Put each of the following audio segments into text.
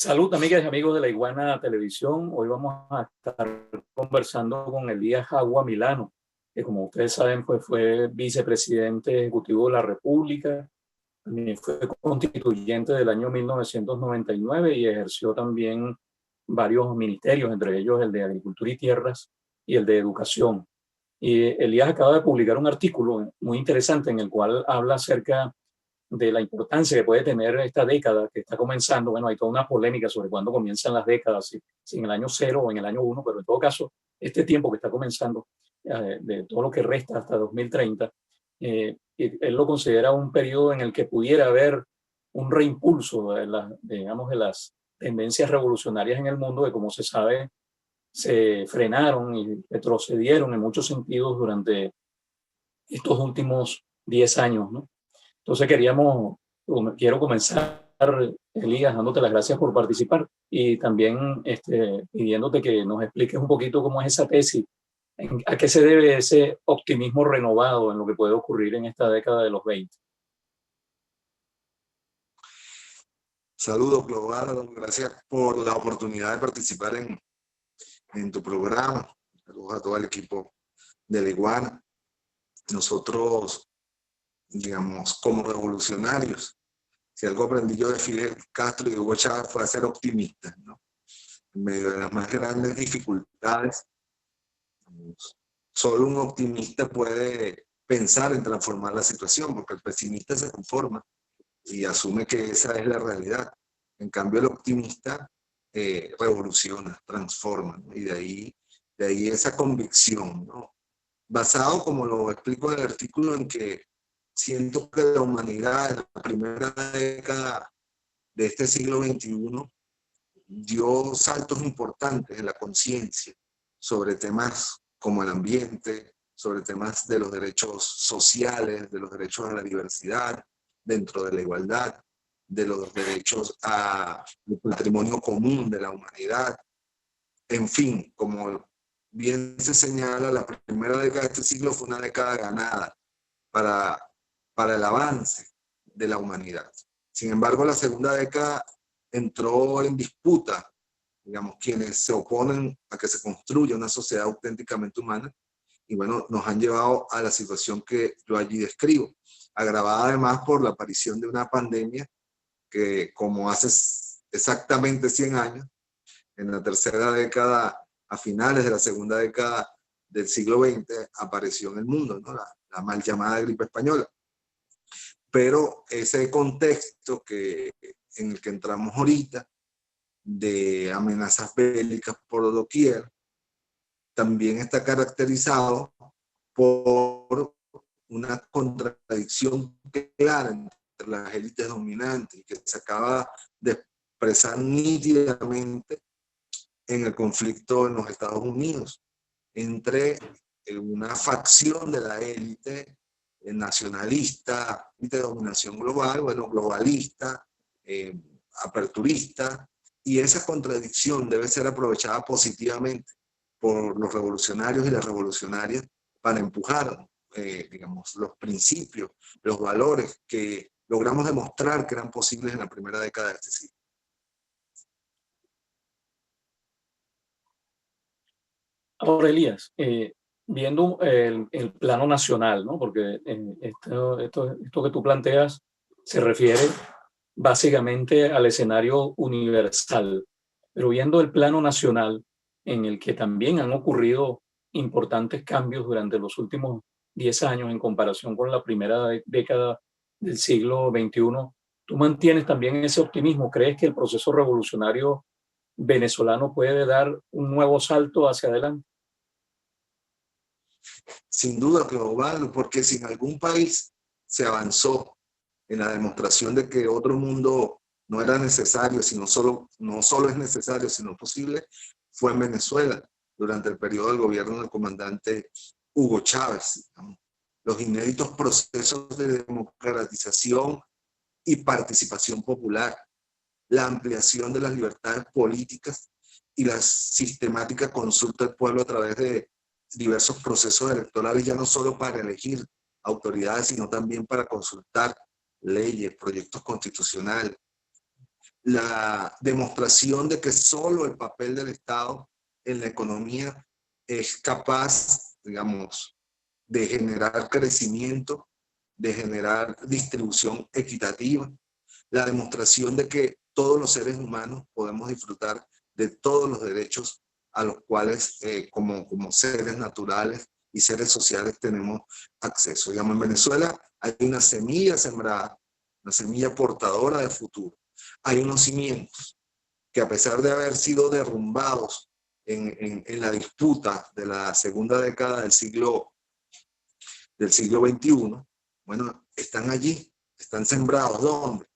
Salud, amigas y amigos de la Iguana Televisión. Hoy vamos a estar conversando con Elías Jagua Milano, que como ustedes saben, pues fue vicepresidente ejecutivo de la República, también fue constituyente del año 1999 y ejerció también varios ministerios, entre ellos el de Agricultura y Tierras y el de Educación. Y Elías acaba de publicar un artículo muy interesante en el cual habla acerca de la importancia que puede tener esta década que está comenzando. Bueno, hay toda una polémica sobre cuándo comienzan las décadas, si en el año 0 o en el año 1, pero en todo caso, este tiempo que está comenzando, de todo lo que resta hasta 2030, él lo considera un periodo en el que pudiera haber un reimpulso digamos, de las tendencias revolucionarias en el mundo, que como se sabe, se frenaron y retrocedieron en muchos sentidos durante estos últimos 10 años, ¿no? Entonces quiero comenzar, Elías, dándote las gracias por participar y también pidiéndote que nos expliques un poquito cómo es esa tesis, a qué se debe ese optimismo renovado en lo que puede ocurrir en esta década de los 20. Saludos, Global. Gracias por la oportunidad de participar en tu programa. Saludos a todo el equipo de la Iguana. Nosotros, digamos, como revolucionarios, si algo aprendí yo de Fidel Castro y de Hugo Chávez fue a ser optimistas, ¿no? En medio de las más grandes dificultades, solo un optimista puede pensar en transformar la situación, porque el pesimista se conforma y asume que esa es la realidad. En cambio, el optimista revoluciona, transforma, ¿no? Y de ahí esa convicción, ¿no? Basado, como lo explico en el artículo, en que siento que la humanidad en la primera década de este siglo XXI dio saltos importantes en la conciencia sobre temas como el ambiente, sobre temas de los derechos sociales, de los derechos a la diversidad, dentro de la igualdad, de los derechos al patrimonio común de la humanidad. En fin, como bien se señala, la primera década de este siglo fue una década ganada para el avance de la humanidad. Sin embargo, la segunda década entró en disputa, digamos, quienes se oponen a que se construya una sociedad auténticamente humana, y bueno, nos han llevado a la situación que yo allí describo, agravada además por la aparición de una pandemia que, como hace exactamente 100 años, en la tercera década, a finales de la segunda década del siglo XX, apareció en el mundo, ¿no? La mal llamada gripe española. Pero ese contexto en el que entramos ahorita, de amenazas bélicas por doquier, también está caracterizado por una contradicción clara entre las élites dominantes, que se acaba de expresar nítidamente en el conflicto en los Estados Unidos, entre una facción de la élite nacionalista, de dominación global, bueno, globalista, aperturista, y esa contradicción debe ser aprovechada positivamente por los revolucionarios y las revolucionarias para empujar, digamos, los principios, los valores que logramos demostrar que eran posibles en la primera década de este siglo. Ahora, Elías, viendo el plano nacional, ¿no? Porque esto que tú planteas se refiere básicamente al escenario universal, pero viendo el plano nacional, en el que también han ocurrido importantes cambios durante los últimos 10 años en comparación con la primera década del siglo XXI, ¿tú mantienes también ese optimismo? ¿Crees que el proceso revolucionario venezolano puede dar un nuevo salto hacia adelante? Sin duda global, porque si en algún país se avanzó en la demostración de que otro mundo no era necesario, no solo es necesario, sino posible, fue en Venezuela, durante el periodo del gobierno del comandante Hugo Chávez. Los inéditos procesos de democratización y participación popular, la ampliación de las libertades políticas y la sistemática consulta del pueblo a través de diversos procesos electorales, ya no solo para elegir autoridades, sino también para consultar leyes, proyectos constitucionales, la demostración de que solo el papel del Estado en la economía es capaz, digamos, de generar crecimiento, de generar distribución equitativa, la demostración de que todos los seres humanos podemos disfrutar de todos los derechos a los cuales como seres naturales y seres sociales tenemos acceso. Digamos, en Venezuela hay una semilla sembrada, una semilla portadora de futuro. Hay unos cimientos que, a pesar de haber sido derrumbados en la disputa de la segunda década del siglo XXI, bueno, están allí, están sembrados. ¿Dónde?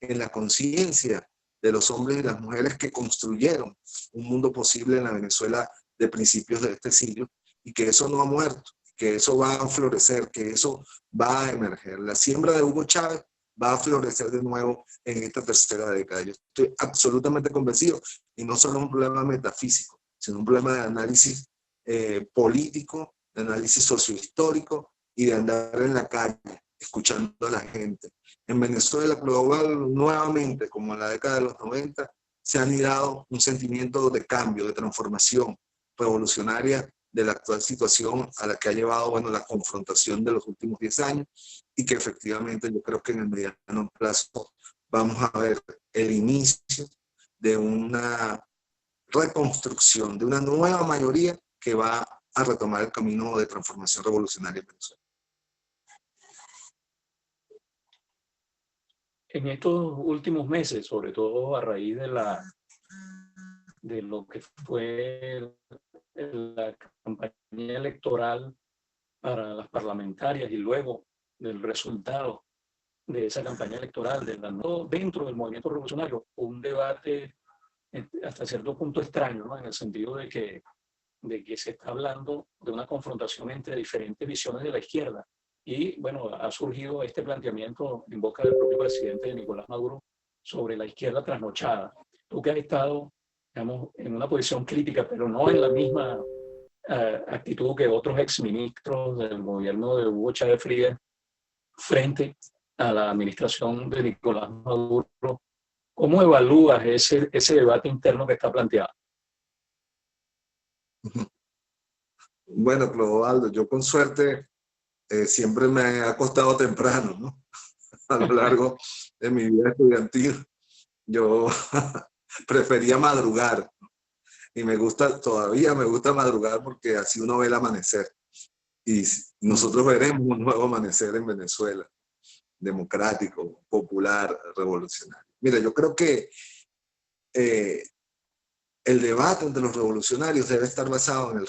En la conciencia de los hombres y las mujeres que construyeron un mundo posible en la Venezuela de principios de este siglo, y que eso no ha muerto, que eso va a florecer, que eso va a emerger. La siembra de Hugo Chávez va a florecer de nuevo en esta tercera década. Yo estoy absolutamente convencido, y no solo es un problema metafísico, sino un problema de análisis político, de análisis sociohistórico y de andar en la calle, escuchando a la gente. En Venezuela global, nuevamente, como en la década de los 90, se ha anidado un sentimiento de cambio, de transformación revolucionaria de la actual situación a la que ha llevado, bueno, la confrontación de los últimos 10 años, y que efectivamente yo creo que en el mediano plazo vamos a ver el inicio de una reconstrucción, de una nueva mayoría que va a retomar el camino de transformación revolucionaria en Venezuela. En estos últimos meses, sobre todo a raíz de lo que fue la campaña electoral para las parlamentarias y luego del resultado de esa campaña electoral, dentro del movimiento revolucionario, un debate hasta cierto punto extraño, ¿no? En el sentido de que se está hablando de una confrontación entre diferentes visiones de la izquierda. Y bueno, ha surgido este planteamiento en boca del propio presidente Nicolás Maduro sobre la izquierda trasnochada. Tú que has estado, digamos, en una posición crítica, pero no en la misma actitud que otros exministros del gobierno de Hugo Chávez Frías frente a la administración de Nicolás Maduro, ¿cómo evalúas ese debate interno que está planteado? Bueno, Clodoaldo, yo con suerte siempre me ha acostado temprano, ¿no? A lo largo de mi vida estudiantil, yo prefería madrugar, y todavía me gusta madrugar, porque así uno ve el amanecer, y nosotros veremos un nuevo amanecer en Venezuela, democrático, popular, revolucionario. Mira, yo creo que el debate entre los revolucionarios debe estar basado en el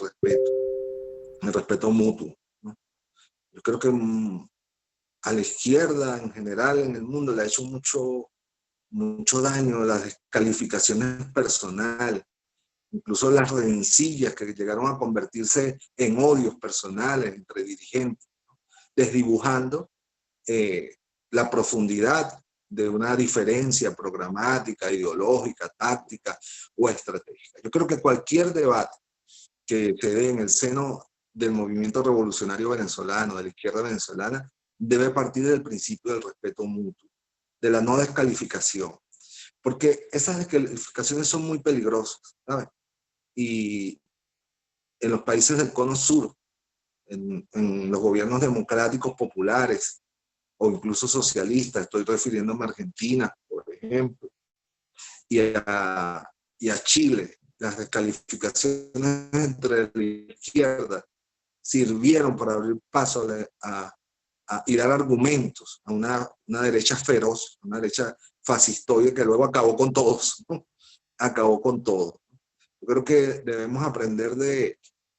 respeto mutuo, ¿no? Yo creo que a la izquierda en general en el mundo le ha hecho mucho daño las descalificaciones personales, incluso las rencillas que llegaron a convertirse en odios personales entre dirigentes, ¿no? Desdibujando la profundidad de una diferencia programática, ideológica, táctica o estratégica. Yo creo que cualquier debate que se dé en el seno del movimiento revolucionario venezolano, de la izquierda venezolana, debe partir del principio del respeto mutuo, de la no descalificación, porque esas descalificaciones son muy peligrosas, ¿sabes? Y en los países del Cono Sur, en los gobiernos democráticos populares o incluso socialistas, estoy refiriéndome a Argentina, por ejemplo, y a Chile, las descalificaciones entre la izquierda sirvieron para abrir paso y dar argumentos a una derecha feroz, una derecha fascistoide que luego acabó con todos, ¿no? Acabó con todo. Yo creo que debemos aprender de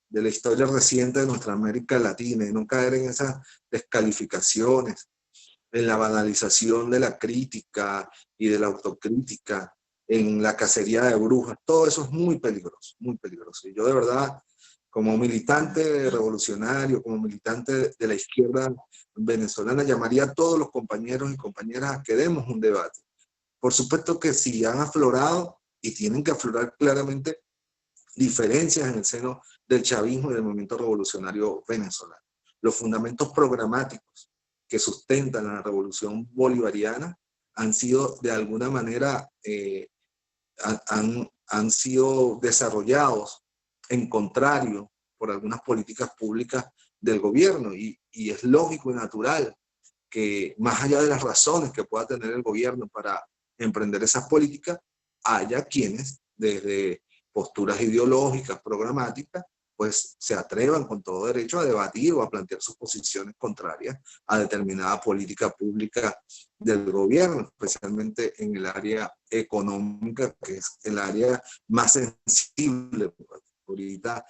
la historia reciente de nuestra América Latina y no caer en esas descalificaciones, en la banalización de la crítica y de la autocrítica, en la cacería de brujas. Todo eso es muy peligroso, muy peligroso. Y yo de verdad, como militante revolucionario, como militante de la izquierda venezolana, llamaría a todos los compañeros y compañeras a que demos un debate. Por supuesto que sí han aflorado y tienen que aflorar claramente diferencias en el seno del chavismo y del movimiento revolucionario venezolano. Los fundamentos programáticos que sustentan la revolución bolivariana han sido de alguna manera, han sido desarrollados en contrario por algunas políticas públicas del gobierno, y es lógico y natural que más allá de las razones que pueda tener el gobierno para emprender esas políticas, haya quienes desde posturas ideológicas, programáticas, pues se atrevan con todo derecho a debatir o a plantear sus posiciones contrarias a determinada política pública del gobierno, especialmente en el área económica, que es el área más sensible ahorita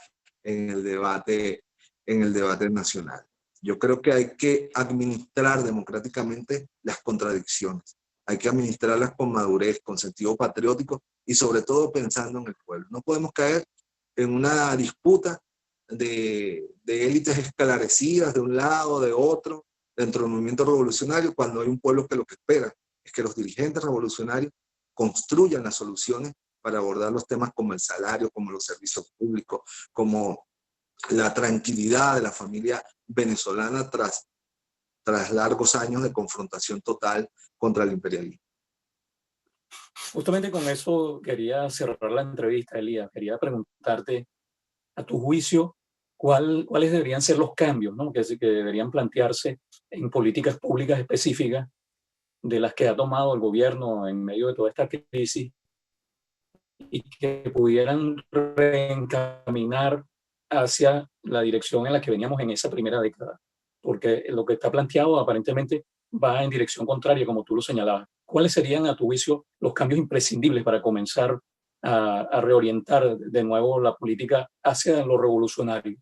en el debate nacional. Yo creo que hay que administrar democráticamente las contradicciones. Hay que administrarlas con madurez, con sentido patriótico y sobre todo pensando en el pueblo. No podemos caer en una disputa de élites esclarecidas de un lado, de otro, dentro del movimiento revolucionario, cuando hay un pueblo que lo que espera es que los dirigentes revolucionarios construyan las soluciones para abordar los temas como el salario, como los servicios públicos, como la tranquilidad de la familia venezolana tras largos años de confrontación total contra el imperialismo. Justamente con eso quería cerrar la entrevista, Elías. Quería preguntarte, a tu juicio, cuáles deberían ser los cambios, ¿no?, que deberían plantearse en políticas públicas específicas de las que ha tomado el gobierno en medio de toda esta crisis y que pudieran reencaminar hacia la dirección en la que veníamos en esa primera década. Porque lo que está planteado aparentemente va en dirección contraria, como tú lo señalabas. ¿Cuáles serían, a tu juicio, los cambios imprescindibles para comenzar a reorientar de nuevo la política hacia lo revolucionario?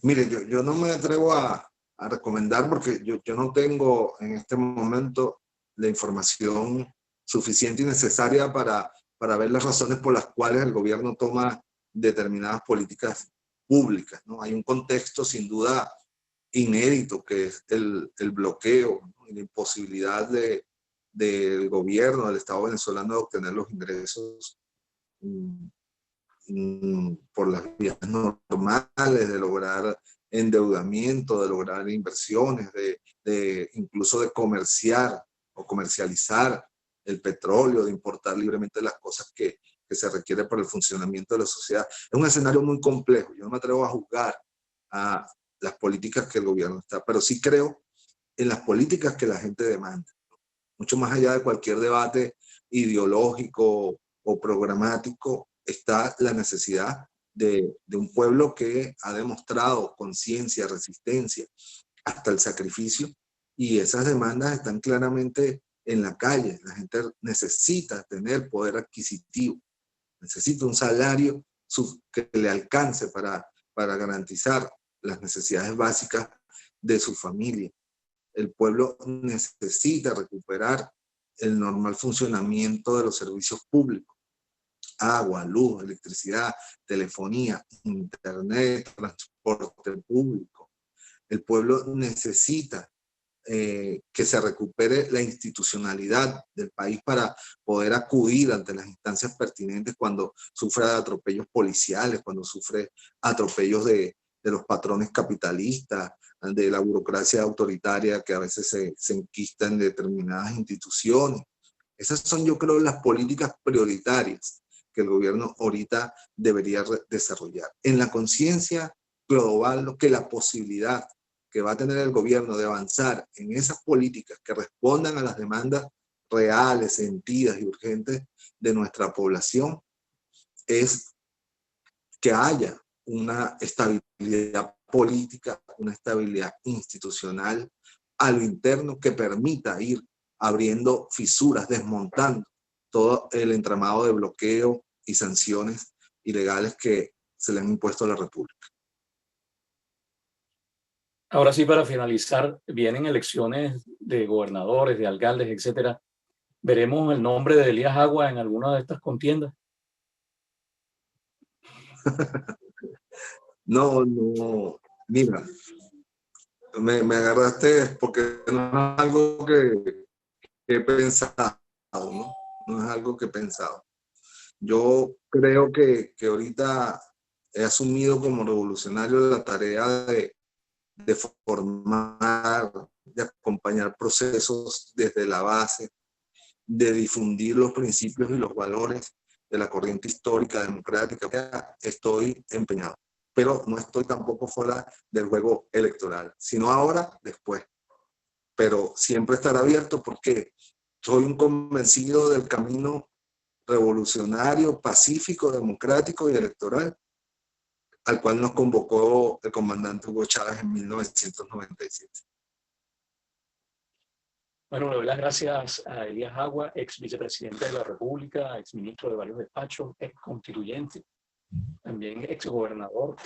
Mire, yo no me atrevo a recomendar porque yo no tengo en este momento la información suficiente y necesaria para ver las razones por las cuales el gobierno toma determinadas políticas públicas, ¿no? Hay un contexto sin duda inédito que es el bloqueo, ¿no?, y la imposibilidad del gobierno, del Estado venezolano, de obtener los ingresos por las vías normales, de lograr endeudamiento, de lograr inversiones, incluso de comerciar o comercializar el petróleo, de importar libremente las cosas que se requiere para el funcionamiento de la sociedad. Es un escenario muy complejo. Yo no me atrevo a juzgar a las políticas que el gobierno está, pero sí creo en las políticas que la gente demanda, mucho más allá de cualquier debate ideológico o programático. Está la necesidad de un pueblo que ha demostrado conciencia, resistencia, hasta el sacrificio, y esas demandas están claramente en la calle. La gente necesita tener poder adquisitivo, necesita un salario que le alcance para garantizar las necesidades básicas de su familia. El pueblo necesita recuperar el normal funcionamiento de los servicios públicos: agua, luz, electricidad, telefonía, internet, transporte público. El pueblo necesita que se recupere la institucionalidad del país para poder acudir ante las instancias pertinentes cuando sufre de atropellos policiales, cuando sufre atropellos de los patrones capitalistas, de la burocracia autoritaria que a veces se enquista en determinadas instituciones. Esas son, yo creo, las políticas prioritarias que el gobierno ahorita debería desarrollar. En la conciencia global, lo que la posibilidad que va a tener el gobierno de avanzar en esas políticas que respondan a las demandas reales, sentidas y urgentes de nuestra población es que haya una estabilidad política, una estabilidad institucional a lo interno que permita ir abriendo fisuras, desmontando todo el entramado de bloqueo y sanciones ilegales que se le han impuesto a la República. Ahora sí, para finalizar, vienen elecciones de gobernadores, de alcaldes, etcétera. ¿Veremos el nombre de Elías Agua en alguna de estas contiendas? No, mira, me agarraste porque no es algo que he pensado, ¿no? No es algo que he pensado. Yo creo que ahorita he asumido como revolucionario la tarea de formar, de acompañar procesos desde la base, de difundir los principios y los valores de la corriente histórica democrática. Estoy empeñado, pero no estoy tampoco fuera del juego electoral, sino ahora, después. Pero siempre estar abierto porque soy un convencido del camino revolucionario, pacífico, democrático y electoral al cual nos convocó el comandante Hugo Chávez en 1997. Bueno, le doy las gracias a Elías Agua, ex vicepresidente de la República, ex ministro de varios despachos, ex constituyente, también ex gobernador,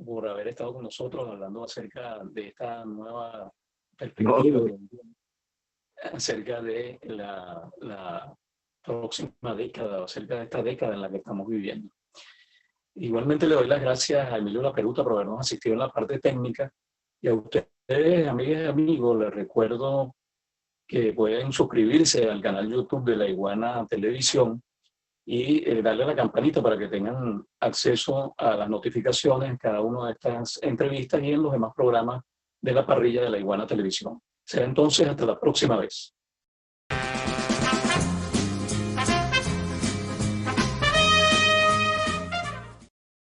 por haber estado con nosotros hablando acerca de esta nueva perspectiva, acerca de la próxima década, acerca de esta década en la que estamos viviendo. Igualmente le doy las gracias a Emilio Laperuta por habernos asistido en la parte técnica, y a ustedes, amigas y amigos, les recuerdo que pueden suscribirse al canal YouTube de La Iguana Televisión y darle a la campanita para que tengan acceso a las notificaciones en cada una de estas entrevistas y en los demás programas de la parrilla de La Iguana Televisión. Será entonces hasta la próxima vez.